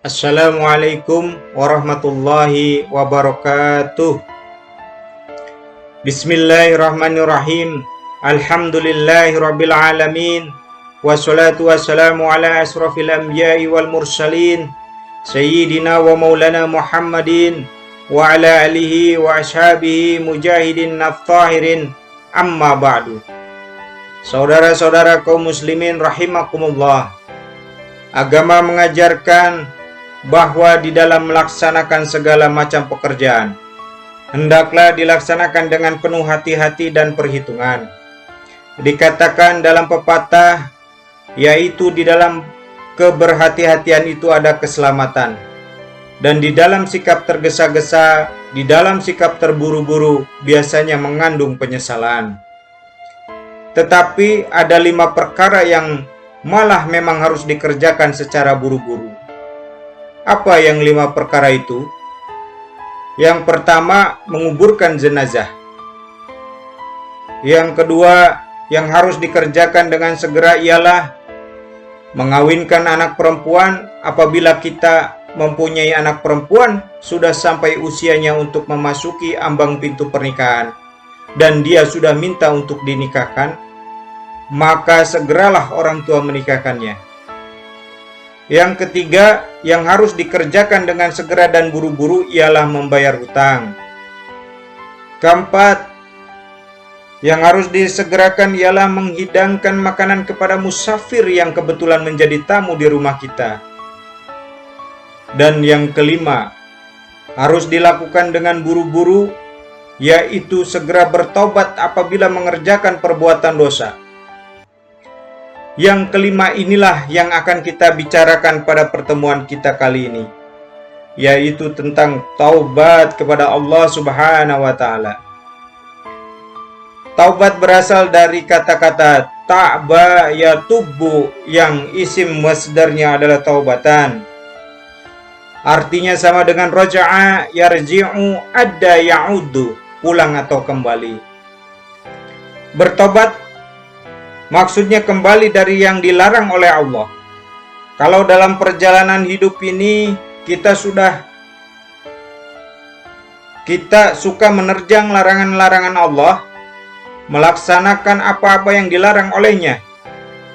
Assalamualaikum warahmatullahi wabarakatuh. Bismillahirrahmanirrahim. Alhamdulillahirabbil alamin. Wassalatu wassalamu ala asrofil anbiya'i wal mursalin Sayyidina wa maulana Muhammadin wa ala alihi wa ashabihi mujahidin naftahirin. Amma ba'du. Saudara-saudara kaum muslimin rahimakumullah, agama mengajarkan bahwa di dalam melaksanakan segala macam pekerjaan hendaklah dilaksanakan dengan penuh hati-hati dan perhitungan. Dikatakan dalam pepatah, yaitu di dalam keberhati-hatian itu ada keselamatan, dan di dalam sikap tergesa-gesa, di dalam sikap terburu-buru biasanya mengandung penyesalan. Tetapi ada 5 perkara yang malah memang harus dikerjakan secara buru-buru. Apa yang 5 perkara itu? Yang pertama, menguburkan jenazah. Yang kedua, yang harus dikerjakan dengan segera ialah mengawinkan anak perempuan apabila kita mempunyai anak perempuan sudah sampai usianya untuk memasuki ambang pintu pernikahan dan dia sudah minta untuk dinikahkan, maka segeralah orang tua menikahkannya. Yang ketiga, yang harus dikerjakan dengan segera dan buru-buru ialah membayar hutang. Keempat, yang harus disegerakan ialah menghidangkan makanan kepada musafir yang kebetulan menjadi tamu di rumah kita. Dan yang kelima, harus dilakukan dengan buru-buru, yaitu segera bertobat apabila mengerjakan perbuatan dosa. Yang kelima inilah yang akan kita bicarakan pada pertemuan kita kali ini, yaitu tentang taubat kepada Allah Subhanahu wa Ta'ala. Taubat berasal dari kata-kata ta'ba yatubbu yang isim masdarnya adalah taubatan. Artinya sama dengan raja'a yarji'u adda ya'uddu, pulang atau kembali. Bertobat maksudnya kembali dari yang dilarang oleh Allah. Kalau dalam perjalanan hidup ini kita suka menerjang larangan-larangan Allah, melaksanakan apa-apa yang dilarang olehnya,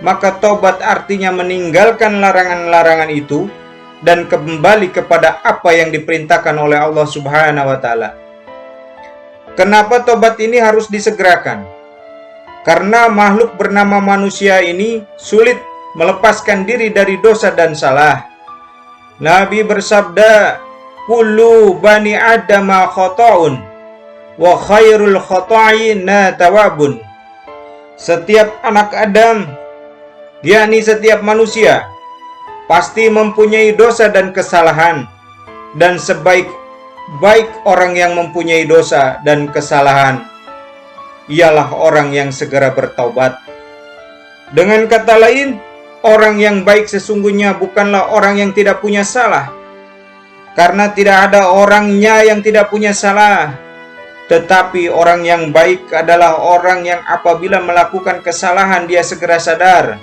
maka tobat artinya meninggalkan larangan-larangan itu dan kembali kepada apa yang diperintahkan oleh Allah Subhanahu wa Ta'ala. Kenapa tobat ini harus disegerakan? Karena makhluk bernama manusia ini sulit melepaskan diri dari dosa dan salah. Nabi bersabda, "Kullu bani adama khata'un wa khairul khata'ina tawabun." Setiap anak Adam, yakni setiap manusia, pasti mempunyai dosa dan kesalahan, dan sebaik-baik orang yang mempunyai dosa dan kesalahan ialah orang yang segera bertaubat. Dengan kata lain, orang yang baik sesungguhnya bukanlah orang yang tidak punya salah, karena tidak ada orangnya yang tidak punya salah. Tetapi orang yang baik adalah orang yang apabila melakukan kesalahan dia segera sadar,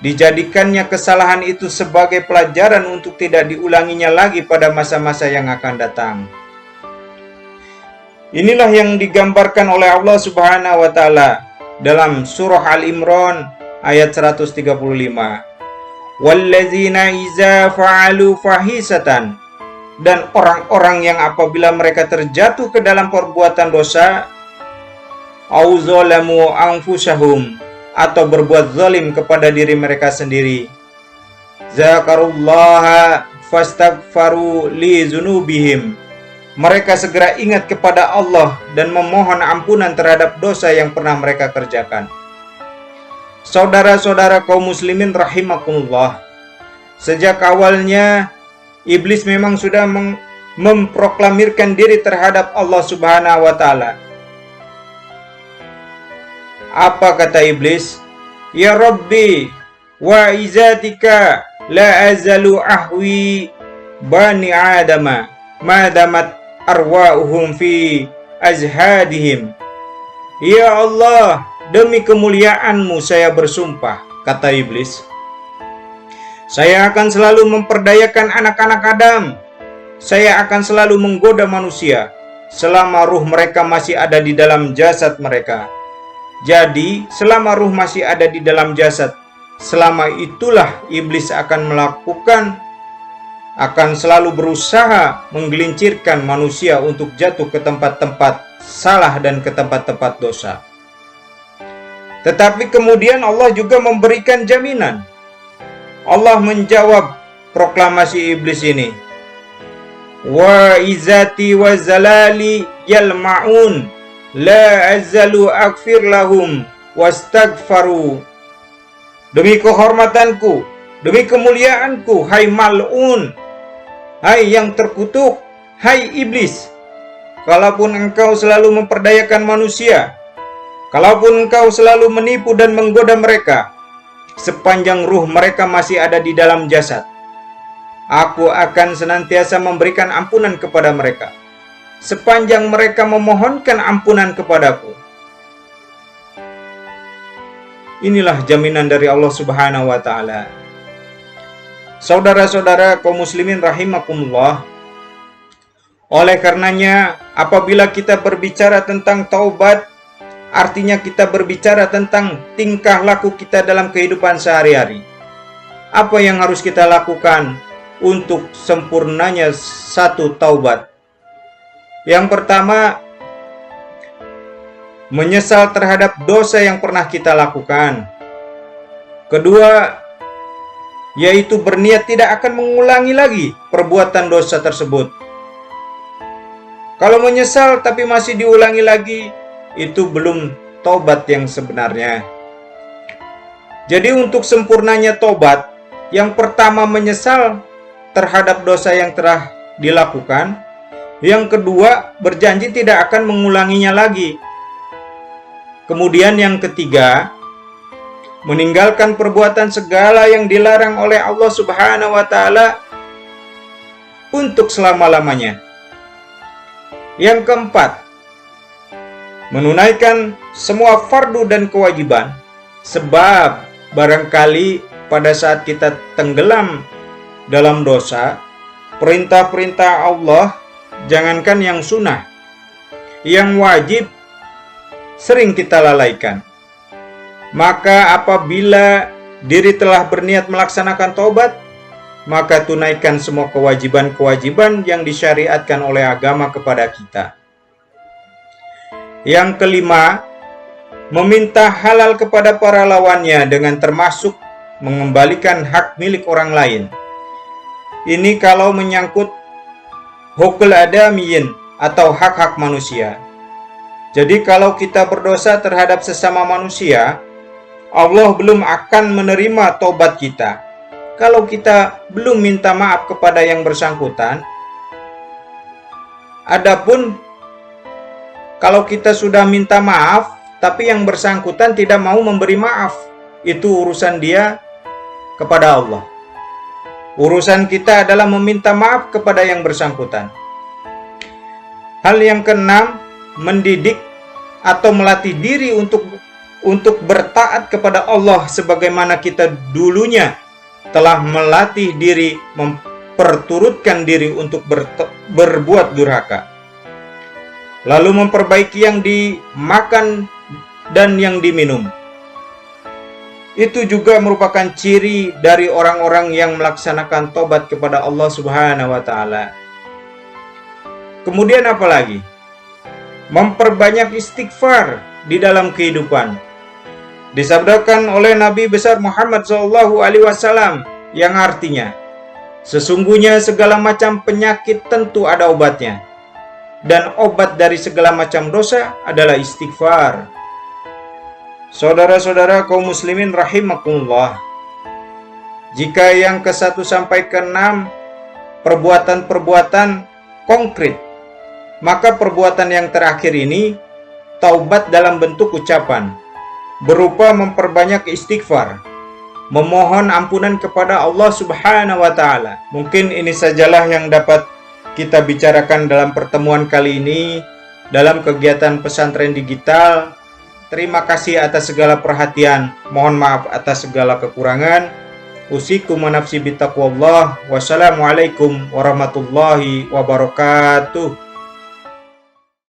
dijadikannya kesalahan itu sebagai pelajaran untuk tidak diulanginya lagi pada masa-masa yang akan datang. Inilah yang digambarkan oleh Allah Subhanahu wa Ta'ala dalam surah Al-Imran ayat 135. Wallazina iza fa'alu fahisatan, dan orang-orang yang apabila mereka terjatuh ke dalam perbuatan dosa, au zalamu anfusahum, atau berbuat zalim kepada diri mereka sendiri, zakarullaha fastaghfaru li dzunubihim, mereka segera ingat kepada Allah dan memohon ampunan terhadap dosa yang pernah mereka kerjakan. Saudara-saudara kaum muslimin rahimakumullah, sejak awalnya iblis memang sudah memproklamirkan diri terhadap Allah Subhanahu wa Ta'ala. Apa kata iblis? Ya Rabbi wa izatika la azalu ahwi bani adama madamat arwahum fi azhadihim. Ya Allah, demi kemuliaan-Mu saya bersumpah, kata iblis, Saya akan selalu memperdayakan anak-anak Adam. Saya akan selalu menggoda manusia selama ruh mereka masih ada di dalam jasad mereka. Jadi, selama ruh masih ada di dalam jasad, selama itulah iblis akan selalu berusaha menggelincirkan manusia untuk jatuh ke tempat-tempat salah dan ke tempat-tempat dosa. Tetapi kemudian Allah juga memberikan jaminan. Allah menjawab proklamasi iblis ini. Wa izati wa zalali yalma'un la azzalu aghfir lahum wastaghfaru. Demi kehormatanku, demi kemuliaanku, hai mal'un, hai yang terkutuk, hai iblis, kalaupun engkau selalu memperdayakan manusia, kalaupun engkau selalu menipu dan menggoda mereka, sepanjang ruh mereka masih ada di dalam jasad, aku akan senantiasa memberikan ampunan kepada mereka, sepanjang mereka memohonkan ampunan kepadaku. Inilah jaminan dari Allah Subhanahu wa Ta'ala. Saudara-saudara kaum muslimin rahimakumullah, oleh karenanya apabila kita berbicara tentang taubat, artinya kita berbicara tentang tingkah laku kita dalam kehidupan sehari-hari. Apa yang harus kita lakukan untuk sempurnanya satu taubat? Yang pertama, menyesal terhadap dosa yang pernah kita lakukan. Kedua, yaitu berniat tidak akan mengulangi lagi perbuatan dosa tersebut. Kalau menyesal tapi masih diulangi lagi, itu belum tobat yang sebenarnya. Jadi untuk sempurnanya tobat, yang pertama menyesal terhadap dosa yang telah dilakukan. Yang kedua, berjanji tidak akan mengulanginya lagi. Kemudian yang ketiga, meninggalkan perbuatan segala yang dilarang oleh Allah Subhanahu wa Ta'ala untuk selama-lamanya. Yang keempat, menunaikan semua fardu dan kewajiban, sebab barangkali pada saat kita tenggelam dalam dosa, perintah-perintah Allah, jangankan yang sunnah, yang wajib sering kita lalaikan. Maka apabila diri telah berniat melaksanakan taubat, maka tunaikan semua kewajiban-kewajiban yang disyariatkan oleh agama kepada kita. Yang kelima, meminta halal kepada para lawannya dengan termasuk mengembalikan hak milik orang lain. Ini kalau menyangkut hukul adamiyin atau hak-hak manusia. Jadi kalau kita berdosa terhadap sesama manusia, Allah belum akan menerima tobat kita. Kalau kita belum minta maaf kepada yang bersangkutan. Adapun kalau kita sudah minta maaf, tapi yang bersangkutan tidak mau memberi maaf, itu urusan dia kepada Allah. Urusan kita adalah meminta maaf kepada yang bersangkutan. Hal yang keenam, mendidik atau melatih diri untuk bertaat kepada Allah sebagaimana kita dulunya telah melatih diri memperturutkan diri untuk berbuat durhaka. Lalu memperbaiki yang dimakan dan yang diminum. Itu juga merupakan ciri dari orang-orang yang melaksanakan tobat kepada Allah Subhanahu wa Ta'ala. Kemudian apa lagi? Memperbanyak istighfar di dalam kehidupan. Disabdakan oleh Nabi besar Muhammad SAW yang artinya, sesungguhnya segala macam penyakit tentu ada obatnya, dan obat dari segala macam dosa adalah istighfar. Saudara-saudara kaum muslimin rahimakumullah, jika yang ke-1 sampai ke-6 perbuatan-perbuatan konkret, maka perbuatan yang terakhir ini taubat dalam bentuk ucapan, berupa memperbanyak istighfar, memohon ampunan kepada Allah Subhanahu wa Ta'ala. Mungkin ini sajalah yang dapat kita bicarakan dalam pertemuan kali ini dalam kegiatan pesantren digital. Terima kasih atas segala perhatian. Mohon maaf atas segala kekurangan. Usikum wa nafsi bittaqwallah. Wassalamualaikum warahmatullahi wabarakatuh.